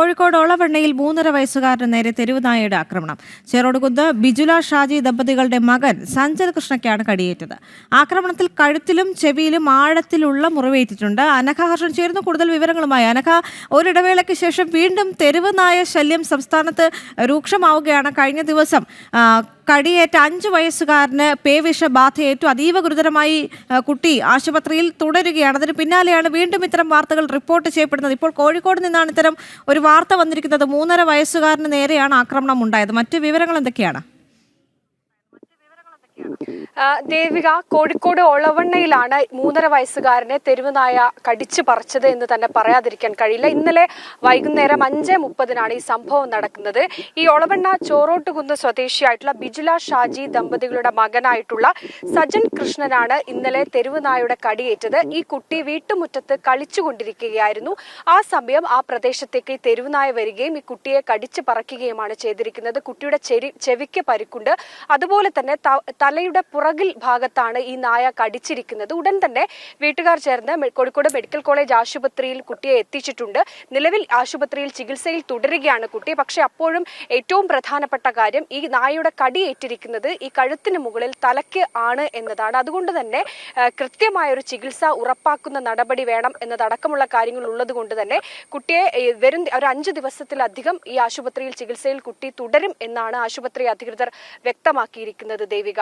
കോഴിക്കോട് ഒളവണ്ണയിൽ 3.5 വയസ്സുകാരന് നേരെ തെരുവുനായയുടെ ആക്രമണം. ചേറോടുകുന്ന് ബിജുല ഷാജി ദമ്പതികളുടെ മകൻ സഞ്ജൽ കൃഷ്ണയ്ക്കാണ് കടിയേറ്റത്. ആക്രമണത്തിൽ കഴുത്തിലും ചെവിയിലും ആഴത്തിലുള്ള മുറിവേറ്റിട്ടുണ്ട്. അനഘ ഹർഷൻ ചേർന്ന് കൂടുതൽ വിവരങ്ങളുമായി. അനഘ, ഒരിടവേളയ്ക്ക് ശേഷം വീണ്ടും തെരുവുനായ ശല്യം സംസ്ഥാനത്ത് രൂക്ഷമാവുകയാണ്. കഴിഞ്ഞ ദിവസം കടിയേറ്റ 5 വയസ്സുകാരന് പേവിഷബാധയേറ്റു. അതീവ ഗുരുതരമായി കുട്ടി ആശുപത്രിയിൽ തുടരുകയാണ്. അതിന് പിന്നാലെയാണ് വീണ്ടും ഇത്തരം വാർത്തകൾ റിപ്പോർട്ട് ചെയ്യപ്പെടുന്നത്. ഇപ്പോൾ കോഴിക്കോട് നിന്നാണ് ഇത്തരം ഒരു വാർത്ത വന്നിരിക്കുന്നത്. 3.5 വയസ്സുകാരന് നേരെയാണ് ആക്രമണം ഉണ്ടായത്. മറ്റു വിവരങ്ങൾ എന്തൊക്കെയാണ്? ദേവിക, കോഴിക്കോട് ഒളവണ്ണയിലാണ് 3.5 വയസ്സുകാരനെ തെരുവുനായ കടിച്ചു പറിച്ചത് എന്ന് തന്നെ പറയാതിരിക്കാൻ കഴിയില്ല. ഇന്നലെ വൈകുന്നേരം 5:30 ഈ സംഭവം നടക്കുന്നത്. ഈ ഒളവണ്ണ ചോറോട്ടുകുന്ന് സ്വദേശിയായിട്ടുള്ള ബിജുല ഷാജി ദമ്പതികളുടെ മകനായിട്ടുള്ള സജൻ കൃഷ്ണനാണ് ഇന്നലെ തെരുവുനായയുടെ കടിയേറ്റത്. ഈ കുട്ടി വീട്ടുമുറ്റത്ത് കളിച്ചുകൊണ്ടിരിക്കുകയായിരുന്നു. ആ സമയം ആ പ്രദേശത്തേക്ക് ഈ തെരുവുനായ വരികയും ഈ കുട്ടിയെ കടിച്ചു പറിക്കുകയുമാണ് ചെയ്തിരിക്കുന്നത്. കുട്ടിയുടെ ചെവിക്ക് പരിക്കുണ്ട്. അതുപോലെ തന്നെ തലയുടെ പുറകിൽ ഭാഗത്താണ് ഈ നായ കടിച്ചിരിക്കുന്നത്. ഉടൻ തന്നെ വീട്ടുകാർ ചേർന്ന് കോഴിക്കോട് മെഡിക്കൽ കോളേജ് ആശുപത്രിയിൽ കുട്ടിയെ എത്തിച്ചിട്ടുണ്ട്. നിലവിൽ ആശുപത്രിയിൽ ചികിത്സയിൽ തുടരുകയാണ് കുട്ടി. പക്ഷെ അപ്പോഴും ഏറ്റവും പ്രധാനപ്പെട്ട കാര്യം, ഈ നായയുടെ കടിയേറ്റിരിക്കുന്നത് ഈ കഴുത്തിന് മുകളിൽ തലയ്ക്ക് ആണ് എന്നതാണ്. അതുകൊണ്ട് തന്നെ കൃത്യമായൊരു ചികിത്സ ഉറപ്പാക്കുന്ന നടപടി വേണം എന്നതടക്കമുള്ള കാര്യങ്ങൾ ഉള്ളത് കൊണ്ട് തന്നെ കുട്ടിയെ വരും ഒരു 5 ദിവസത്തിലധികം ഈ ആശുപത്രിയിൽ ചികിത്സയിൽ കുട്ടി തുടരും എന്നാണ് ആശുപത്രി അധികൃതർ വ്യക്തമാക്കിയിരിക്കുന്നത്. ദേവിക.